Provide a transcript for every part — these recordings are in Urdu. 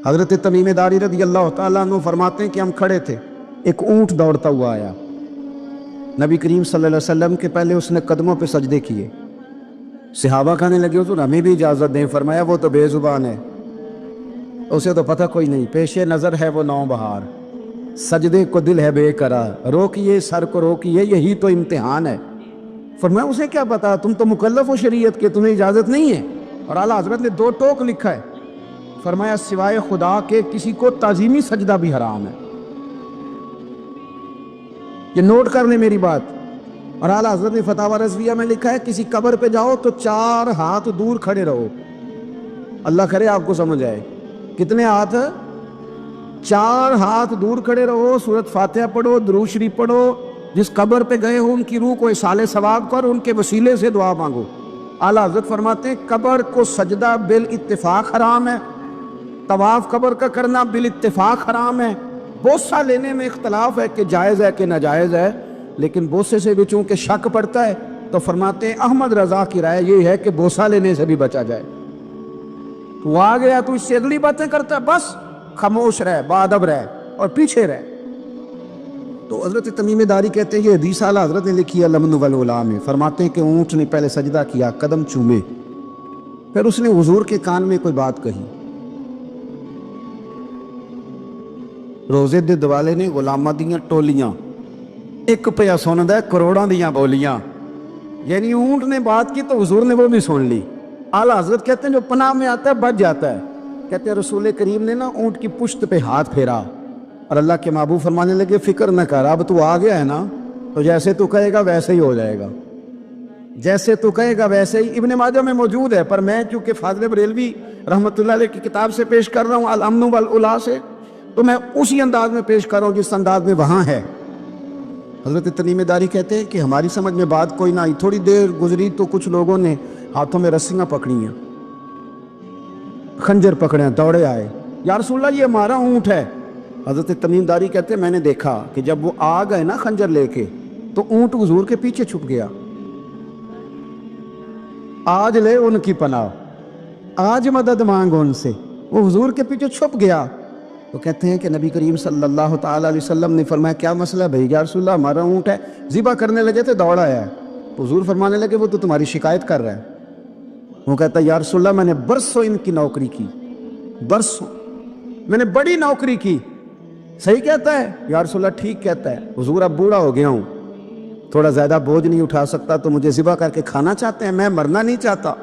حضرت تمیم داری رضی اللہ تعالیٰ عنہ فرماتے ہیں کہ ہم کھڑے تھے، ایک اونٹ دوڑتا ہوا آیا، نبی کریم صلی اللہ علیہ وسلم کے پہلے اس نے قدموں پہ سجدے کیے، صحابہ کہنے لگے حضور ہمیں بھی اجازت دیں، فرمایا وہ تو بے زبان ہے، اسے تو پتہ کوئی نہیں، پیش نظر ہے وہ نو بہار، سجدے کو دل ہے بے قرار، روکیے سر کو روکیے یہی تو امتحان ہے۔ فرمایا اسے کیا پتا، تم تو مکلف ہو شریعت کے، تمہیں اجازت نہیں ہے۔ اور اعلیٰ حضرت نے 2 ٹوک لکھا ہے، فرمایا سوائے خدا کے کسی کو تعظیمی سجدہ بھی حرام ہے۔ یہ نوٹ کر لیں میری بات۔ اور اعلیٰ حضرت نے فتاوی رضویہ میں لکھا ہے کسی قبر پہ جاؤ تو 4 ہاتھ دور کھڑے رہو، اللہ کرے آپ کو سمجھ آئے۔ کتنے ہاتھ؟ 4 ہاتھ دور کھڑے رہو، سورۃ فاتحہ پڑھو، درود شریف پڑھو، جس قبر پہ گئے ہو ان کی روح کو اصال ثواب کر، ان کے وسیلے سے دعا مانگو۔ اعلیٰ حضرت فرماتے ہیں قبر کو سجدہ بالاتفاق حرام ہے، طواف قبر کا کرنا بالاتفاق حرام ہے، بوسہ لینے میں اختلاف ہے کہ جائز ہے کہ ناجائز ہے، لیکن بوسے سے بھی چونکہ شک پڑتا ہے تو فرماتے ہیں احمد رضا کی رائے یہ ہے کہ بوسہ لینے سے بھی بچا جائے۔ تو آ گیا تو اس سے اگلی باتیں کرتا ہے، بس خاموش رہ، باادب رہ اور پیچھے رہ۔ تو حضرت تمیم داری کہتے ہیں یہ حدیث اعلیٰ حضرت نے لکھی ہے لمن والعلا میں، فرماتے ہیں کہ اونٹ نے پہلے سجدہ کیا، قدم چومے، پھر اس نے حضور کے کان میں کوئی بات کہی۔ روزے دے دوالے نے غلاماں دیاں ٹولیاں، ایک پیا سندا ہے کروڑاں دیاں بولیاں، یعنی اونٹ نے بات کی تو حضور نے وہ بھی سن لی۔ اعلیٰ حضرت کہتے ہیں جو پناہ میں آتا ہے بچ جاتا ہے۔ کہتے ہیں رسول کریم نے نا اونٹ کی پشت پہ ہاتھ پھیرا اور اللہ کے محبوب فرمانے لگے فکر نہ کر، اب تو آ گیا ہے نا، تو جیسے تو کہے گا ویسے ہی ہو جائے گا، جیسے تو کہے گا ویسے ہی۔ ابن ماجہ میں موجود ہے، پر میں چونکہ فاضل بریلوی رحمۃ اللہ علیہ کی کتاب سے پیش کر رہا ہوں الامن والعلا سے، تو میں اسی انداز میں پیش کر رہا ہوں جس انداز میں وہاں ہے۔ حضرت تمیم داری کہتے ہیں کہ ہماری سمجھ میں بات کوئی نہ آئی، تھوڑی دیر گزری تو کچھ لوگوں نے ہاتھوں میں رسیاں پکڑی ہیں، خنجر پکڑے ہیں، دوڑے آئے، یا رسول اللہ یہ ہمارا اونٹ ہے۔ حضرت تمیم داری کہتے ہیں میں نے دیکھا کہ جب وہ آ گئے نا خنجر لے کے تو اونٹ حضور کے پیچھے چھپ گیا۔ آج لے ان کی پناہ، آج مدد مانگ ان سے، وہ حضور کے پیچھے چھپ گیا۔ تو کہتے ہیں کہ نبی کریم صلی اللہ تعالیٰ علیہ وسلم نے فرمایا کیا مسئلہ بھائی؟ یا رسول اللہ ہمارا اونٹ ہے، ذبح کرنے لگے تھے دوڑ آیا ہے۔ تو حضور فرمانے لگے وہ تو تمہاری شکایت کر رہا ہے۔ وہ کہتا ہے یا رسول اللہ میں نے برسوں ان کی نوکری کی، برسوں میں نے بڑی نوکری کی۔ صحیح کہتا ہے یا رسول اللہ؟ ٹھیک کہتا ہے۔ حضور اب بوڑھا ہو گیا ہوں، تھوڑا زیادہ بوجھ نہیں اٹھا سکتا، تو مجھے ذبح کر کے کھانا چاہتے ہیں، میں مرنا نہیں چاہتا۔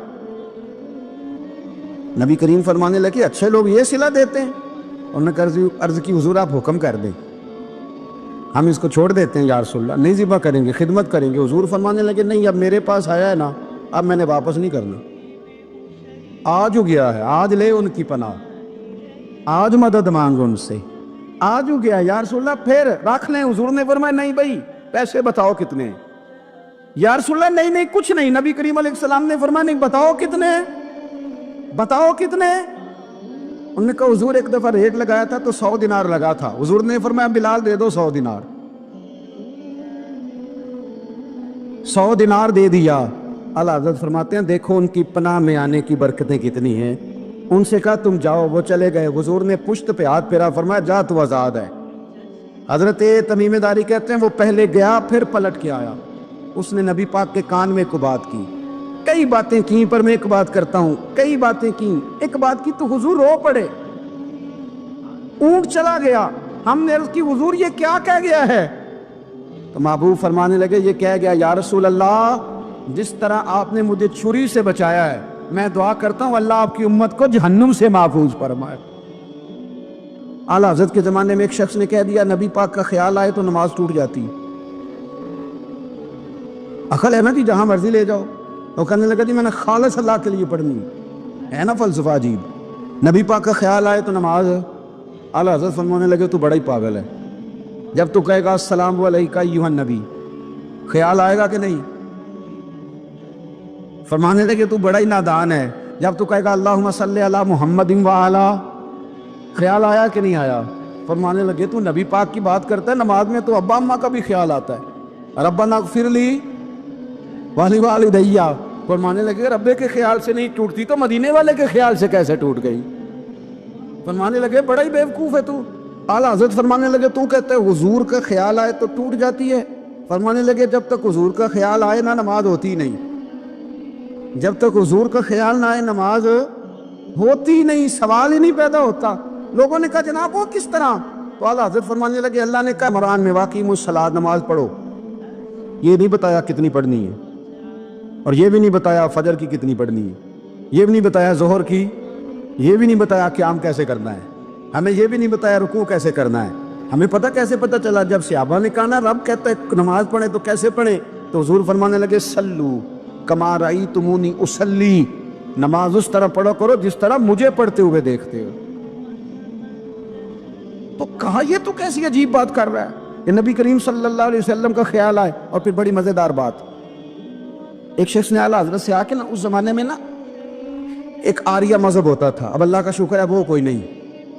نبی کریم فرمانے لگے اچھے لوگ یہ صلہ دیتے ہیں؟ انہوں نے عرض کی حضور آپ حکم کر دیں، ہم اس کو چھوڑ دیتے ہیں یا رسول اللہ، نہیں ذبح کریں گے، خدمت کریں گے۔ حضور فرمانے لگے نہیں اب میرے پاس آیا ہے نا، اب میں نے واپس نہیں کرنا، آج ہو گیا ہے، آج لے ان کی پناہ، آج مدد مانگ ان سے، آج ہو گیا یا رسول اللہ پھر رکھ لیں۔ حضور نے فرمایا نہیں بھائی پیسے بتاؤ کتنے؟ یا رسول اللہ نہیں کچھ نہیں۔ نبی کریم علیہ السلام نے فرمایا نہیں بتاؤ کتنے، بتاؤ کتنے؟ انہوں نے کہا حضور ایک دفعہ ریٹ لگایا تھا تو 100 دینار لگا تھا۔ حضور نے فرمایا بلال دے دو 100 دینار، 100 دینار دے دیا۔ اعلیٰ حضرت فرماتے ہیں دیکھو ان کی پناہ میں آنے کی برکتیں کتنی ہیں۔ ان سے کہا تم جاؤ، وہ چلے گئے۔ حضور نے پشت پہ ہاتھ پھیرا، فرمایا جا تو آزاد ہے۔ حضرت تمیم داری کہتے ہیں وہ پہلے گیا پھر پلٹ کے آیا، اس نے نبی پاک کے کان میں کو بات کی، کئی باتیں کی، پر میں ایک بات کرتا ہوں، کئی باتیں کی، ایک بات کی تو حضور رو پڑے، اونٹ چلا گیا۔ ہم نے عرض کی حضور یہ کیا کہہ گیا ہے؟ تو محبوب فرمانے لگے یہ کہہ گیا یا رسول اللہ جس طرح آپ نے مجھے چھری سے بچایا ہے، میں دعا کرتا ہوں اللہ آپ کی امت کو جہنم سے محفوظ فرمائے۔ اعلیٰ حضرت کے زمانے میں ایک شخص نے کہہ دیا نبی پاک کا خیال آئے تو نماز ٹوٹ جاتی، عقل ہے نا جی جہاں مرضی لے جاؤ۔ وہ کہنے لگا جی میں نے خالص اللہ کے لیے پڑھنی ہے نا، فلسفہ عجیب، نبی پاک کا خیال آئے تو نماز۔ اعلیٰ حضرت فرمانے لگے تو بڑا ہی پاگل ہے، جب تو کہے گا السلام علیکہ ایھا النبی خیال آئے گا کہ نہیں؟ فرمانے لگے تو بڑا ہی نادان ہے، جب تو کہے گا اللہم صلی علی محمد وعلی خیال آیا کہ نہیں آیا؟ فرمانے لگے تو نبی پاک کی بات کرتا ہے، نماز میں تو ابا اماں کا بھی خیال آتا ہے، ربنا اغفر لی ولوالدی۔ فرمانے لگے ربے کے خیال سے نہیں ٹوٹتی تو مدینے والے کے خیال سے کیسے ٹوٹ گئی؟ فرمانے لگے بڑا ہی بیوقوف ہے تو. اعلیٰ حضرت فرمانے لگے تو کہتے ہیں حضور کا خیال آئے تو ٹوٹ جاتی ہے. فرمانے لگے جب تک حضور کا خیال آئے نہ نماز ہوتی نہیں. جب تک حضور کا خیال نہ آئے نماز ہوتی نہیں, سوال ہی نہیں پیدا ہوتا. لوگوں نے کہا جناب وہ کس طرح؟ تو اعلیٰ حضرت فرمانے لگے اللہ نے کہا قرآن میں واقعی الصلاۃ نماز پڑھو. یہ نہیں بتایا کتنی پڑھنی ہے, اور یہ بھی نہیں بتایا فجر کی کتنی پڑھنی ہے, یہ بھی نہیں بتایا ظہر کی, یہ بھی نہیں بتایا قیام کیسے کرنا ہے, ہمیں یہ بھی نہیں بتایا رکوع کیسے کرنا ہے. ہمیں پتہ کیسے پتہ چلا؟ جب صحابہ نے کہا نا رب کہتا ہے نماز پڑھیں تو کیسے پڑھیں, تو حضور فرمانے لگے سلو کما رأیتمونی اصلی, نماز اس طرح پڑھو کرو جس طرح مجھے پڑھتے ہوئے دیکھتے ہو. تو کہا یہ تو کیسی عجیب بات کر رہا ہے, کہ نبی کریم صلی اللہ علیہ وسلم کا خیال آئے. اور پھر بڑی مزیدار بات, ایک شخص نے اعلیٰ حضرت سے آ کے نا, اس زمانے میں نا ایک آریہ مذہب ہوتا تھا, اب اللہ کا شکر ہے وہ کوئی نہیں.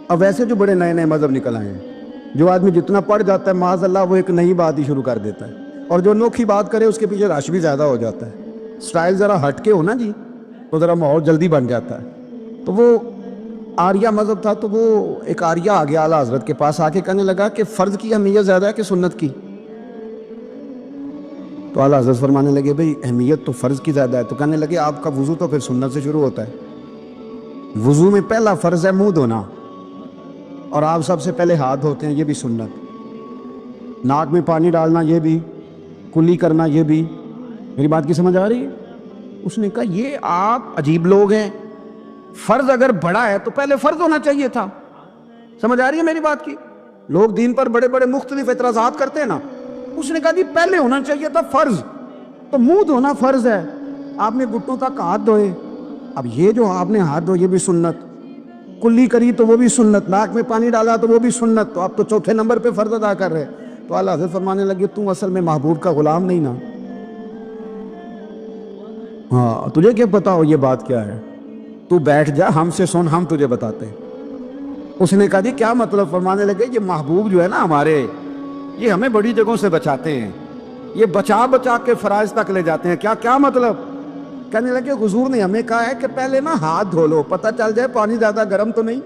اب ویسے جو بڑے نئے نئے مذہب نکل آئے ہیں, جو آدمی جتنا پڑھ جاتا ہے معاذ اللہ وہ ایک نئی بات ہی شروع کر دیتا ہے, اور جو انوکھی بات کرے اس کے پیچھے رش بھی زیادہ ہو جاتا ہے. سٹائل ذرا ہٹ کے ہو نا جی تو ذرا ماحول جلدی بن جاتا ہے. تو وہ آریہ مذہب تھا, تو وہ ایک آریہ آ گیا اعلیٰ حضرت کے پاس, آ کے کہنے لگا کہ فرض کی اہمیت زیادہ ہے کہ سنت کی؟ تو اعلیٰ حضرت فرمانے لگے بھئی اہمیت تو فرض کی زیادہ ہے. تو کہنے لگے آپ کا وضو تو پھر سنت سے شروع ہوتا ہے. وضو میں پہلا فرض ہے منہ دھونا, اور آپ سب سے پہلے ہاتھ دھوتے ہیں, یہ بھی سنت. ناک میں پانی ڈالنا یہ بھی, کلی کرنا یہ بھی. میری بات کی سمجھ آ رہی ہے؟ اس نے کہا یہ آپ عجیب لوگ ہیں, فرض اگر بڑا ہے تو پہلے فرض ہونا چاہیے تھا. سمجھ آ رہی ہے میری بات کی؟ لوگ دین پر بڑے بڑے مختلف اعتراضات کرتے ہیں نا. اس نے کہا جی پہلے ہونا چاہیے تھا فرض. تو منہ دھونا فرض ہے, آپ نے گھٹنوں تک ہاتھ دھوئے, اب یہ جو آپ نے ہاتھ دھوئے یہ بھی سنت, کلی کری تو وہ بھی سنت, ناک میں پانی ڈالا تو وہ بھی سنت, تو آپ تو چوتھے نمبر پہ فرض ادا کر رہے. تو اعلیٰ حضرت فرمانے لگے تو اصل میں محبوب کا غلام نہیں نا. ہاں تجھے کیا پتا ہو یہ بات کیا ہے, تو بیٹھ جا ہم سے سن, ہم تجھے بتاتے ہیں. اس نے کہا جی کیا مطلب؟ فرمانے لگے یہ محبوب جو ہے نا ہمارے, یہ ہمیں بڑی جگہوں سے بچاتے ہیں, یہ بچا بچا کے فرائض تک لے جاتے ہیں. کیا مطلب؟ کہنے لگے حضور نے ہمیں کہا ہے کہ پہلے نا ہاتھ دھو لو, پتہ چل جائے پانی زیادہ گرم تو نہیں,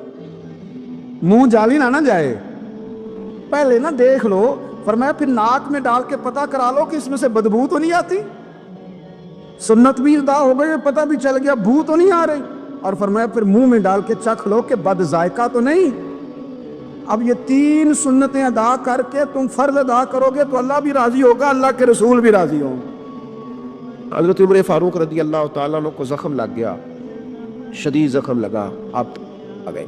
منہ جالی نہ جائے, پہلے نا دیکھ لو. فرمایا پھر ناک میں ڈال کے پتہ کرا لو کہ اس میں سے بدبو تو نہیں آتی. سنت بھی ادا ہو گئی, پتہ بھی چل گیا بو تو نہیں آ رہی. اور فرمایا پھر منہ میں ڈال کے چکھ لو کہ بد ذائقہ تو نہیں. اب یہ 3 سنتیں ادا کر کے تم فرض ادا کرو گے تو اللہ بھی راضی ہوگا, اللہ کے رسول بھی راضی ہوں. حضرت عمر فاروق رضی اللہ تعالیٰ عنہ کو زخم لگ گیا, شدید زخم لگا, آپ آ گئے,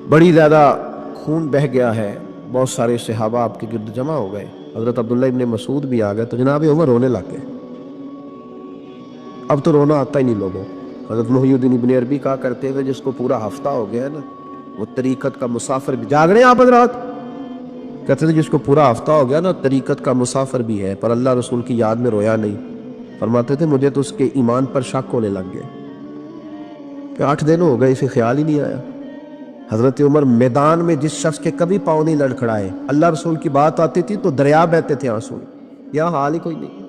بڑی زیادہ خون بہہ گیا ہے, بہت سارے صحابہ آپ کے گرد جمع ہو گئے. حضرت عبداللہ ابن مسعود بھی آ گئے, تو جناب عمر رونے لگ گئے. اب تو رونا آتا ہی نہیں لوگوں. حضرت محی الدین ابن عربی کہا کرتے ہوئے جس کو پورا ہفتہ ہو گیا ہے نا, وہ طریقت کا مسافر بھی, جاگ رہے ہیں آپ حضرات, کہتے تھے جس کو پورا ہفتہ ہو گیا نا طریقت کا مسافر بھی ہے, پر اللہ رسول کی یاد میں رویا نہیں. فرماتے تھے مجھے تو اس کے ایمان پر شک ہونے لگ گئے کہ 8 دن ہو گئے اسے خیال ہی نہیں آیا. حضرت عمر میدان میں جس شخص کے کبھی پاؤں نہیں لڑکھڑائے, اللہ رسول کی بات آتی تھی تو دریا بہتے تھے آنسو, یا حال ہی کوئی نہیں.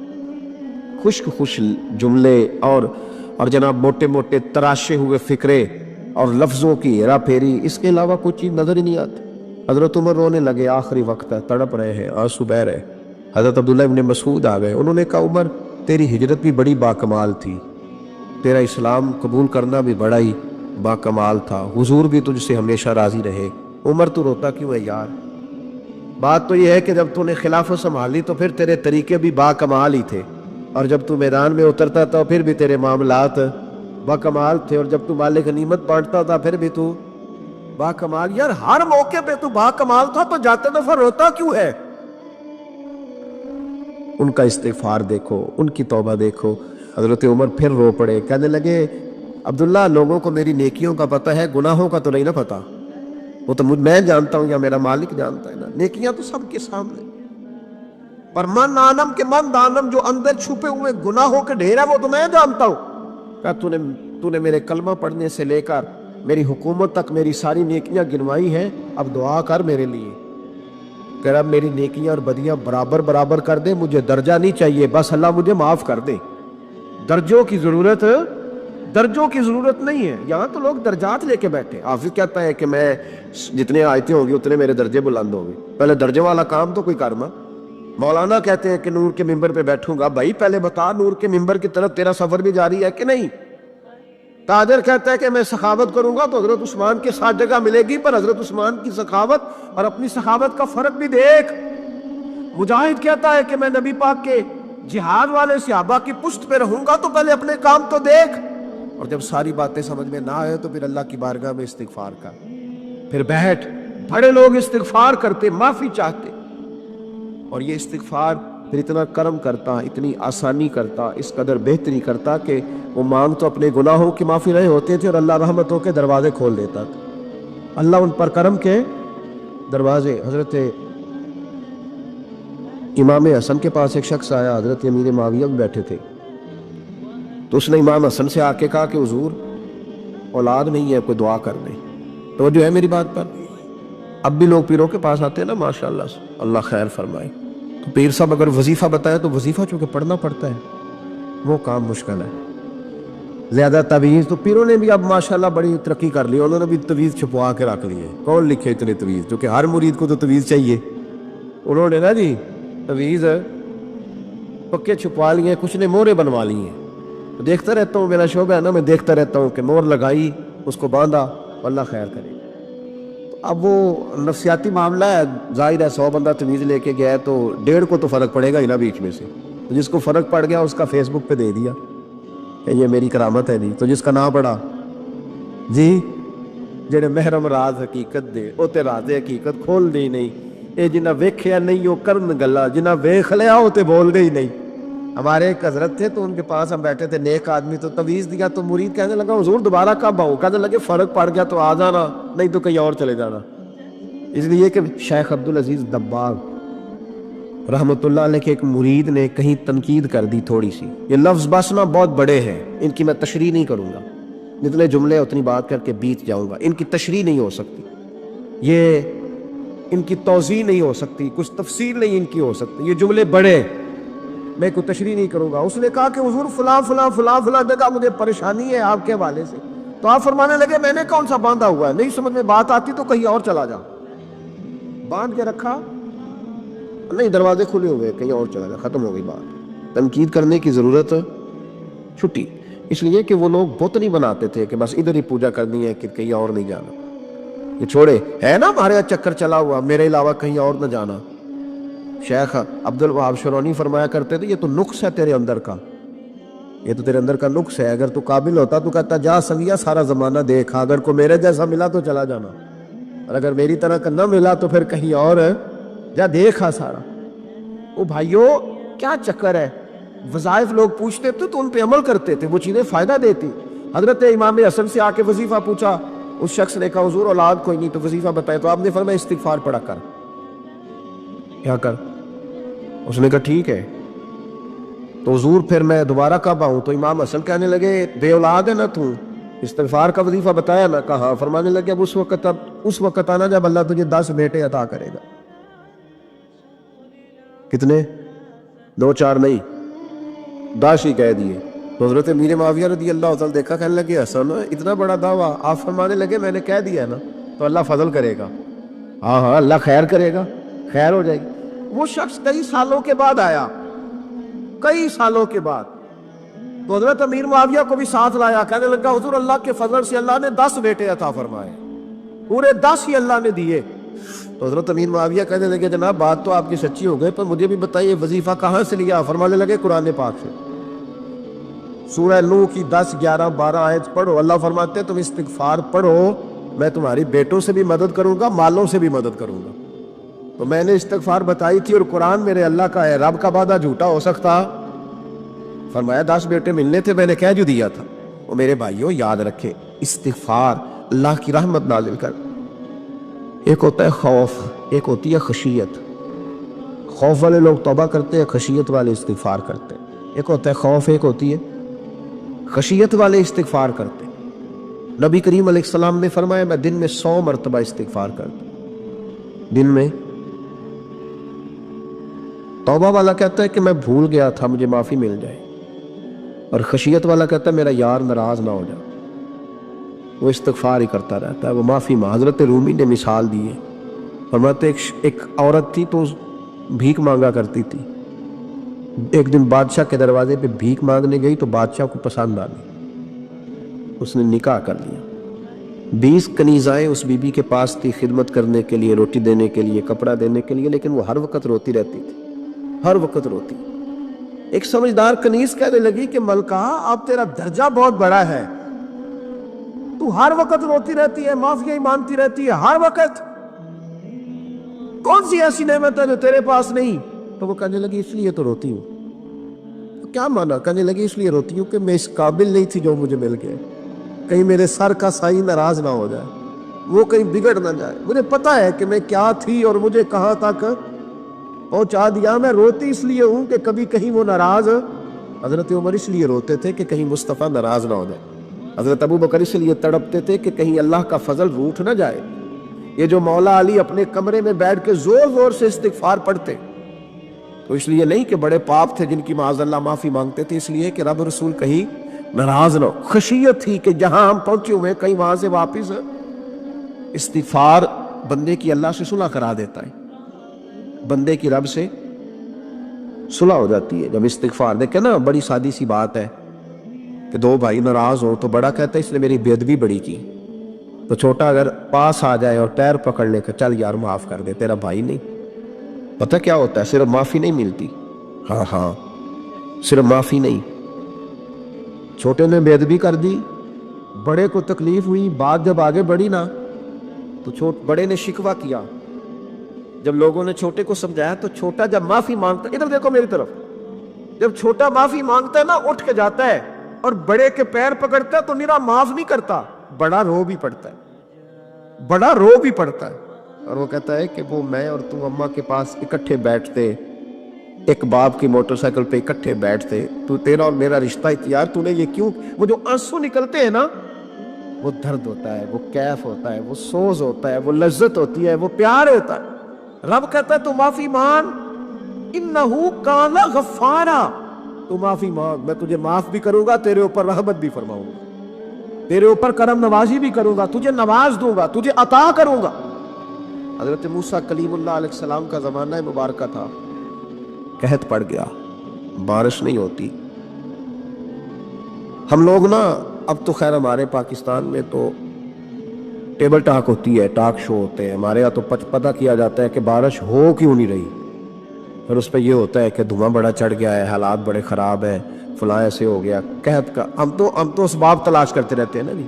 خشک جملے اور جناب موٹے موٹے تراشے ہوئے فکرے اور لفظوں کی ہیرا پھیری, اس کے علاوہ کوئی چیز نظر ہی نہیں آتی. حضرت عمر رونے لگے, آخری وقت ہے, تڑپ رہے ہیں, آنسو بہ رہے. حضرت عبداللہ ابن مسعود آ گئے, انہوں نے کہا عمر تیری ہجرت بھی بڑی باکمال تھی, تیرا اسلام قبول کرنا بھی بڑا ہی باکمال تھا, حضور بھی تجھ سے ہمیشہ راضی رہے. عمر تو روتا کیوں ہے یار؟ بات تو یہ ہے کہ جب تو نے خلافت سنبھالی تو پھر تیرے طریقے بھی باکمال ہی تھے, اور جب تو میدان میں اترتا تھا پھر بھی تیرے معاملات باکمال تھے, اور جب تو مال غنیمت بانٹتا تھا پھر بھی تو باکمال. یار ہر موقع پہ تو باکمال تھا, تو جاتے دفعہ روتا کیوں ہے؟ ان کا استغفار دیکھو, ان کی توبہ دیکھو. حضرت عمر پھر رو پڑے, کہنے لگے عبداللہ لوگوں کو میری نیکیوں کا پتہ ہے, گناہوں کا تو نہیں نا پتہ. وہ تو میں جانتا ہوں یا میرا مالک جانتا ہے نا, نیکیاں تو سب کے سامنے, پر من آنم کے من دانم, جو اندر چھپے ہوئے گناہوں کے ڈھیر ہے وہ تو میں جانتا ہوں. کہا تو نے میرے کلمہ پڑھنے سے لے کر میری حکومت تک میری ساری نیکیاں گنوائی ہیں, اب دعا کر میرے لیے. کہ رب میری نیکیاں اور بدیاں برابر کر دے, مجھے درجہ نہیں چاہیے, بس اللہ مجھے معاف کر دے. درجوں کی ضرورت, درجوں کی ضرورت نہیں ہے. یہاں تو لوگ درجات لے کے بیٹھے. حافظ کہتا ہے کہ میں جتنے آیتیں ہوں گی اتنے میرے درجے بلند ہوں گے. پہلے درجے والا کام تو کوئی کرنا. مولانا کہتے ہیں کہ نور کے ممبر پہ بیٹھوں گا. بھائی پہلے بتا نور کے ممبر کی طرف تیرا سفر بھی جاری ہے کہ نہیں؟ تاجر کہتا ہے کہ میں سخاوت کروں گا تو حضرت عثمان کے ساتھ جگہ ملے گی، پر حضرت عثمان کی سخاوت اور اپنی سخاوت کا فرق بھی دیکھ. مجاہد کہتا ہے کہ میں نبی پاک کے جہاد والے صحابہ کی پشت پہ رہوں گا تو پہلے اپنے کام تو دیکھ. اور جب ساری باتیں سمجھ میں نہ آئے تو پھر اللہ کی بارگاہ میں استغفار کر. پھر بیٹھ. بڑے لوگ استغفار کرتے، معافی چاہتے، اور یہ استغفار پھر اتنا کرم کرتا، اتنی آسانی کرتا، اس قدر بہتری کرتا کہ وہ مانگ تو اپنے گناہوں کی معافی رہے ہوتے تھے اور اللہ رحمتوں کے دروازے کھول دیتا تھا. اللہ ان پر کرم کے دروازے. حضرت امام حسن کے پاس ایک شخص آیا، حضرت امیر معاویہ بھی بیٹھے تھے، تو اس نے امام حسن سے آ کے کہا کہ حضور اولاد نہیں ہے، کوئی دعا کر دیں. توجہ ہے میری بات پر؟ اب بھی لوگ پیروں کے پاس آتے ہیں نا ماشاءاللہ سے، اللہ خیر فرمائے. تو پیر صاحب اگر وظیفہ بتائے تو وظیفہ چونکہ پڑھنا پڑتا ہے، وہ کام مشکل ہے. زیادہ تویز تو پیروں نے بھی اب ماشاءاللہ بڑی ترقی کر لی، انہوں نے بھی تویز چھپوا کے رکھ لی ہے. کون لکھے اتنے تویز؟ کیونکہ ہر مرید کو تو تویز چاہیے. انہوں نے نا جی تویز پکے چھپوا لیے، کچھ نے مورے بنوا لی ہیں. دیکھتا رہتا ہوں، میرا شعبہ ہے نا، میں دیکھتا رہتا ہوں کہ مور لگائی، اس کو باندھا، اللہ خیر کرے. اب وہ نفسیاتی معاملہ ہے، ظاہر ہے 100 بندہ تویز لے کے گیا ہے تو 1.5 کو تو فرق پڑے گا ہی نا بیچ میں سے. تو جس کو فرق پڑ گیا اس کا فیس بک پہ دے دیا کہ یہ میری کرامت ہے. نہیں تو جس کا نام پڑا جی جڑے محرم راز حقیقت دے او تے راز حقیقت کھول دے نہیں. اے جنہ ویکھیا نہیں او کرن گلا، جنہ ویکھ لیا او تے بول دے ہی نہیں. ہمارے ایک حضرت تھے تو ان کے پاس ہم بیٹھے تھے، نیک آدمی، تو تویز دیا تو مرید کہنے لگا حضور دوبارہ کب آؤں؟ کہنے لگے فرق پڑ گیا تو آ جانا، نہیں تو کہیں اور چلے جانا. اس لیے کہ شیخ عبدالعزیز دباغ رحمۃ اللہ علیہ کے ایک مرید نے کہیں تنقید کر دی تھوڑی سی. یہ لفظ بس نا بہت بڑے ہیں، ان کی میں تشریح نہیں کروں گا، جتنے جملے اتنی بات کر کے بیت جاؤں گا. ان کی تشریح نہیں ہو سکتی، یہ ان کی توضیح نہیں ہو سکتی، کچھ تفسیر نہیں ان کی ہو سکتی. یہ جملے بڑے، میں کوئی تشریح نہیں کروں گا. اس نے کہا کہ حضور فلاں فلاں فلاں فلاں جگہ مجھے پریشانی ہے آپ کے حوالے سے. تو آپ فرمانے لگے میں نے کون سا باندھا ہوا ہے؟ نہیں سمجھ میں بات آتی تو کہیں اور چلا جا. باندھ کے رکھا، نہیں دروازے کھلے ہوئے، کہیں اور چلا جا، ختم ہو گئی بات. تنقید کرنے کی ضرورت چھٹی. اس لیے کہ وہ لوگ بت نہیں بناتے تھے کہ بس ادھر ہی پوجا کرنی ہے کہ کہیں اور نہیں جانا. یہ چھوڑے ہے نا ہمارے چکر چلا ہوا، میرے علاوہ کہیں اور نہ جانا. شیخ عبد الوہاب شرونی فرمایا کرتے تھے یہ تو نقص ہے تیرے اندر کا، یہ تو تیرے اندر کا نقص ہے. اگر تو قابل ہوتا تو کہتا جا سویا سارا زمانہ دیکھا، اگر کو میرے جیسا ملا تو چلا جانا، اور اگر میری طرح کا نہ ملا تو پھر کہیں اور جا دیکھا سارا. او بھائیو کیا چکر ہے؟ وظائف لوگ پوچھتے تھے تو ان پہ عمل کرتے تھے، وہ چیزیں فائدہ دیتی. حضرت امام حسن سے آ کے وظیفہ پوچھا، اس شخص نے کہا حضور اولاد کوئی نہیں تو وظیفہ بتائے. تو آپ نے فرمایا استغفار پڑھا کر. کیا کر؟ اس نے کہا ٹھیک ہے. تو حضور پھر میں دوبارہ کب آؤں؟ تو امام حسن کہنے لگے بے اولاد ہے نا تو، استغفار کا وظیفہ بتایا نا؟ کہا. فرمانے لگے اب اس وقت آنا جب اللہ تجھے 10 بیٹے عطا کرے گا. کتنے؟ 2 4 نہیں، 10 ہی کہہ دیے. تو حضرت امیر معاویہ رضی اللہ تعالیٰ دیکھا، کہنے لگے حسن اتنا بڑا دعویٰ؟ آپ فرمانے لگے میں نے کہہ دیا ہے نا تو اللہ فضل کرے گا. ہاں ہاں اللہ خیر کرے گا، خیر ہو جائے گی. وہ شخص کئی سالوں کے بعد آیا، کئی سالوں کے بعد. تو حضرت امیر معاویہ کو بھی ساتھ لایا، کہنے لگا حضور اللہ کے فضل سے اللہ نے 10 بیٹے عطا فرمائے، پورے 10 ہی اللہ نے دیے. تو حضرت امیر معاویہ کہنے لگے جناب بات تو آپ کی سچی ہو گئی، پر مجھے بھی بتائیے وظیفہ کہاں سے لیا؟ فرمانے لگے قرآن پاک سے. سورہ نوح کی 10 11 12 آیت پڑھو. اللہ فرماتے ہیں تم استغفار پڑھو، میں تمہاری بیٹوں سے بھی مدد کروں گا، مالوں سے بھی مدد کروں گا. تو میں نے استغفار بتائی تھی اور قرآن میرے اللہ کا ہے، رب کا وعدہ جھوٹا ہو سکتا؟ فرمایا 10 بیٹے ملنے تھے، میں نے کہہ جو دیا تھا. وہ میرے بھائیوں یاد رکھے استغفار اللہ کی رحمت نازل کر. ایک ہوتا ہے خوف، ایک ہوتی ہے خشیت. خوف والے لوگ توبہ کرتے ہیں، خشیت والے استغفار کرتے ہیں. ایک ہوتا ہے خوف، ایک ہوتی ہے خشیت والے استغفار کرتے ہیں. نبی کریم علیہ السلام نے فرمایا میں دن میں 100 مرتبہ استغفار کرتا ہوں. دن میں. توبہ والا کہتا ہے کہ میں بھول گیا تھا، مجھے معافی مل جائے. اور خشیت والا کہتا ہے میرا یار ناراض نہ ہو جائے، وہ استغفار ہی کرتا رہتا ہے، وہ معافی حضرت رومی نے مثال دی ہے، فرماتے ایک عورت تھی تو بھیک مانگا کرتی تھی، ایک دن بادشاہ کے دروازے پہ بھیک مانگنے گئی تو بادشاہ کو پسند آ گئی، اس نے نکاح کر لیا۔ 20 کنیزائیں اس بی بی کے پاس تھی خدمت کرنے کے لیے، روٹی دینے کے لیے، کپڑا دینے کے لیے، لیکن وہ ہر وقت روتی رہتی تھی، ہر وقت روتی۔ ایک سمجھدار کنیز کہنے لگی کہ ملکہ اب تیرا درجہ بہت بڑا ہے، تو ہر وقت روتی رہتی ہے، معافیاں ہی مانتی رہتی ہے ہر وقت، کون سی ایسی نعمت ہے جو تیرے پاس نہیں؟ تو وہ کہنے لگی اس لیے تو روتی ہوں۔ تو کیا مانا؟ کہنے لگی اس لیے روتی ہوں کہ میں اس قابل نہیں تھی جو مجھے مل گئے، کہیں میرے سر کا سائیں ناراض نہ ہو جائے، وہ کہیں بگڑ نہ جائے، مجھے پتا ہے کہ میں کیا تھی اور مجھے کہاں تک پہنچا دیا، میں روتی اس لیے ہوں کہ کبھی کہیں وہ ناراض۔ حضرت عمر اس لیے روتے تھے کہ کہیں مصطفیٰ ناراض نہ ہو جائے، حضرت ابو بکر اس لیے تڑپتے تھے کہ کہیں اللہ کا فضل روٹھ نہ جائے۔ یہ جو مولا علی اپنے کمرے میں بیٹھ کے زور زور سے استغفار پڑھتے تو اس لیے نہیں کہ بڑے پاپ تھے جن کی معاذ اللہ معافی مانگتے تھے، اس لیے کہ رب رسول کہیں ناراض نہ ہو، خشیت تھی کہ جہاں ہم پہنچے ہوئے کہیں وہاں سے واپس۔ استغفار بندے کی اللہ سے صلح کرا دیتا ہے، بندے کی رب سے صلح ہو جاتی ہے جب استغفار۔ دیکھیں نا بڑی سادی سی بات ہے کہ دو بھائی ناراض ہو تو بڑا کہتا ہے اس نے میری بے ادبی بڑی کی، تو چھوٹا اگر پاس آ جائے اور پیر پکڑ لے کہ چل یار معاف کر دے، تیرا بھائی نہیں۔ پتہ کیا ہوتا ہے؟ صرف معافی نہیں ملتی، ہاں صرف معافی نہیں، چھوٹے نے بے ادبی کر دی، بڑے کو تکلیف ہوئی، بات جب آگے بڑھی نا تو بڑے نے شکوہ کیا، جب لوگوں نے چھوٹے کو سمجھایا تو چھوٹا جب معافی مانگتا، ادھر دیکھو میری طرف، جب چھوٹا معافی مانگتا ہے نا اٹھ کے جاتا ہے اور بڑے کے پیر پکڑتا ہے تو میرا معاف نہیں کرتا، بڑا رو بھی پڑتا ہے، بڑا رو بھی پڑتا ہے، اور وہ کہتا ہے کہ وہ میں اور تم اماں کے پاس اکٹھے بیٹھتے، ایک باپ کی موٹر سائیکل پہ اکٹھے بیٹھتے، تو تیرا اور میرا رشتہ یار تو نے یہ کیوں؟ وہ جو آنسو نکلتے ہیں نا وہ درد ہوتا ہے، وہ کیف ہوتا ہے، وہ سوز ہوتا ہے، وہ لذت ہوتی ہے، وہ پیار ہوتا ہے۔ رب کہتا ہے تو معافی مان، انہو کان غفارا، تو معافی مانگ، میں تجھے معاف بھی کروں گا، تیرے اوپر رحمت بھی فرماؤں گا، تیرے اوپر کرم نوازی بھی کروں گا، تجھے نواز دوں گا، تجھے عطا کروں گا۔ حضرت موسیٰ کلیم اللہ علیہ السلام کا زمانہ مبارکہ تھا، قحط پڑ گیا، بارش نہیں ہوتی۔ ہم لوگ نا اب تو خیر ہمارے پاکستان میں تو ٹیبل ٹاک ہوتی ہے، ٹاک شو ہوتے ہیں، ہمارے یہاں تو پتہ کیا جاتا ہے کہ بارش ہو کیوں نہیں رہی، پھر اس پہ یہ ہوتا ہے کہ دھواں بڑا چڑھ گیا ہے، حالات بڑے خراب ہیں، فلاں ایسے ہو گیا قحط کا۔ ہم تو اسباب تلاش کرتے رہتے ہیں نا جی،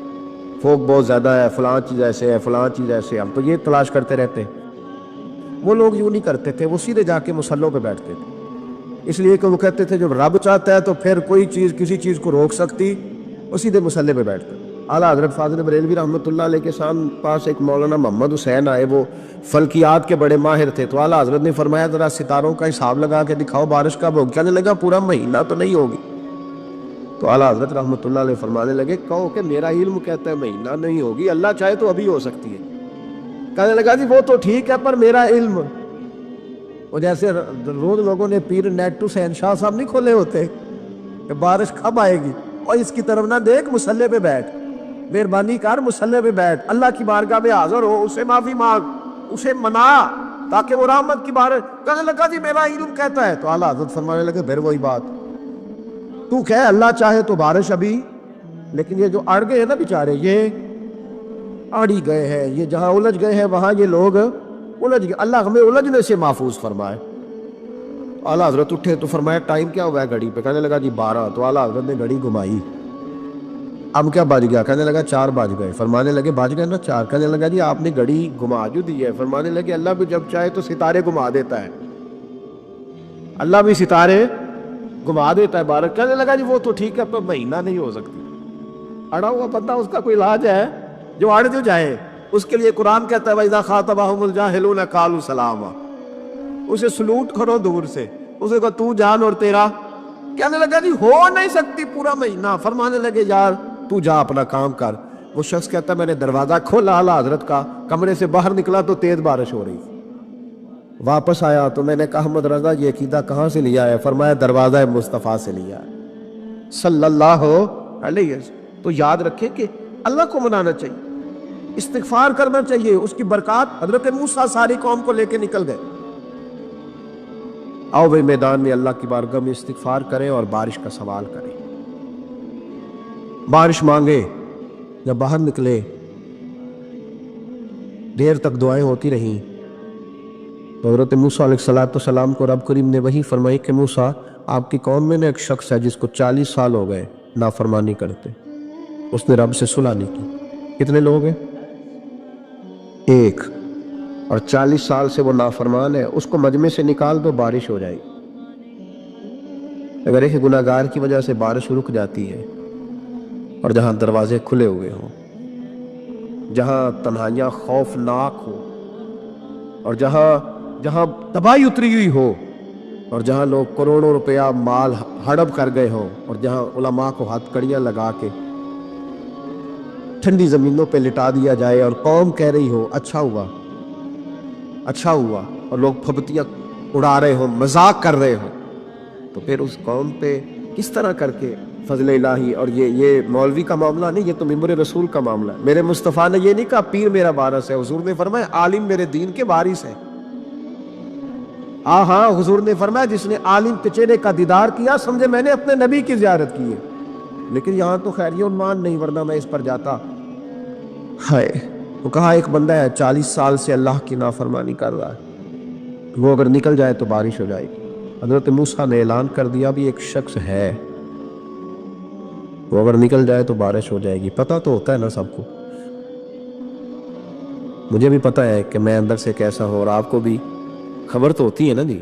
فوق بہت زیادہ ہے، فلاں چیز ایسے ہے، فلاں چیز ایسے ہے، ہم تو یہ تلاش کرتے رہتے ہیں۔ وہ لوگ یوں نہیں کرتے تھے، وہ سیدھے جا کے مصلوں پہ بیٹھتے تھے، اس لیے کہ وہ کہتے تھے جب رب چاہتا ہے تو پھر کوئی چیز کسی چیز کو روک سکتی، وہ سیدھے مصلے پہ بیٹھتے۔ اعلیٰ حضرت فاضل بریلوی رحمۃ اللہ علیہ کے پاس ایک مولانا محمد حسین آئے، وہ فلکیات کے بڑے ماہر تھے، تو اعلیٰ حضرت نے فرمایا ذرا ستاروں کا حساب لگا کے دکھاؤ بارش کب ہوگی؟ کہنے لگا پورا مہینہ تو نہیں ہوگی۔ تو اعلیٰ حضرت رحمۃ اللہ علیہ فرمانے لگے کہو کہ میرا علم کہتا ہے مہینہ نہیں ہوگی، اللہ چاہے تو ابھی ہو سکتی ہے۔ کہنے لگا جی وہ تو ٹھیک ہے پر میرا علم، وہ جیسے روز لوگوں نے پیر نیٹ ٹو سین شاہ صاحب نہیں کھولے ہوتے کہ بارش کب آئے گی، اور اس کی طرف نہ دیکھ، مسلح پہ بیٹھ، مہربانی کر مسلح پہ بیٹھ، اللہ کی بارگاہ میں حاضر ہو، اسے معافی مانگ، اسے منا تاکہ وہ رحمت کی بارش۔ کہنے لگا جی میرا علم کہتا ہے، تو اعلیٰ حضرت فرمانے لگے پھر وہی بات، تو کہے اللہ چاہے تو بارش ابھی، لیکن یہ جو اڑ گئے ہیں نا بیچارے، یہ اڑی گئے ہیں، یہ جہاں الجھ گئے ہیں وہاں یہ لوگ الجھ گئے، اللہ ہمیں الجھنے سے محفوظ فرمائے۔ اعلیٰ حضرت اٹھے تو فرمایا ٹائم کیا ہوا ہے گھڑی پہ؟ کہنے لگا جی 12۔ تو اعلیٰ حضرت نے گھڑی گھمائی، اب کیا بج گیا؟ کہنے لگا 4 بج گئے۔ فرمانے لگے بج گئے نا 4؟ کہنے لگا جی آپ نے گھڑی گھما جو دی ہے۔ فرمانے لگے اللہ بھی جب چاہے تو ستارے گھما دیتا ہے، اللہ بھی ستارے گھما دیتا ہے بارش۔ کہنے لگا جی وہ تو ٹھیک ہے پر مہینہ نہیں ہو سکتی، اڑا ہوا بندہ اس کا کوئی علاج ہے جو اڑ جو جائے، اس کے لیے قرآن کہتا ہے وَإِذَا خَاطَبَهُمُ الْجَاهِلُونَ قَالُوا سَلَامًا، اسے سلوٹ کرو دور سے، اسے کہو تو جان اور تیرا۔ کہنے لگا جی ہو نہیں سکتی پورا مہینہ۔ فرمانے لگے یار تو جا اپنا کام کر۔ وہ شخص کہتا ہے میں نے دروازہ کھولا اعلیٰ حضرت کا، کمرے سے باہر نکلا تو تیز بارش ہو رہی تھی، واپس آیا تو میں نے کہا احمد رضا یہ عقیدہ کہاں سے لیا ہے؟ فرمایا دروازہ مصطفیٰ سے لیا ہے۔ صلی اللہ علیہ وسلم. تو یاد رکھیں کہ اللہ کو منانا چاہیے، استغفار کرنا چاہیے، اس کی برکات. حضرت موسیٰ ساری قوم کو لے کے نکل گئے. آؤ بھائی میدان میں اللہ کی بارگاہ میں استغفار کریں اور بارش کا سوال کریں، بارش مانگے. جب باہر نکلے دیر تک دعائیں ہوتی رہیں تو حضرت موسیٰ علیہ السلام کو رب کریم نے وحی فرمائی کہ موسیٰ آپ کی قوم میں نے ایک شخص ہے جس کو 40 سال ہو گئے نافرمانی کرتے. اس نے رب سے صلح نہیں کی. کتنے لوگ ہیں؟ ایک. اور 40 سال سے وہ نافرمان ہے، اس کو مجمع سے نکال دو، بارش ہو جائے گی. اگر ایک گناہگار کی وجہ سے بارش رک جاتی ہے اور جہاں دروازے کھلے ہوئے ہوں، جہاں تنہائیاں خوفناک ہو، اور جہاں تباہی اتری ہوئی ہو، اور جہاں لوگ کروڑوں روپیہ مال ہڑپ کر گئے ہوں، اور جہاں علماء کو ہاتھ کڑیاں لگا کے ٹھنڈی زمینوں پہ لٹا دیا جائے اور قوم کہہ رہی ہو اچھا ہوا اچھا ہوا، اور لوگ پھبتیاں اڑا رہے ہوں، مذاق کر رہے ہوں، تو پھر اس قوم پہ کس طرح کر کے فضل الہی. اور یہ مولوی کا معاملہ نہیں، یہ تو ممبر رسول کا معاملہ ہے. میرے مصطفیٰ نے یہ نہیں کہا پیر میرا وارث ہے، حضور نے فرمایا عالم میرے دین کے وارث ہے. ہاں حضور نے فرمایا جس نے عالم کے چہرے کا دیدار کیا سمجھے میں نے اپنے نبی کی زیارت کی ہے. لیکن یہاں تو خیریہ عنوان نہیں، ورنہ میں اس پر جاتا. ہائے، وہ کہا ایک بندہ ہے 40 سال سے اللہ کی نافرمانی کر رہا ہے، وہ اگر نکل جائے تو بارش ہو جائے گی. حضرت موسیٰ نے اعلان کر دیا بھی ایک شخص ہے، وہ اگر نکل جائے تو بارش ہو جائے گی. پتہ تو ہوتا ہے نا سب کو، مجھے بھی پتہ ہے کہ میں اندر سے کیسا ہوں، اور آپ کو بھی خبر تو ہوتی ہے نا جی.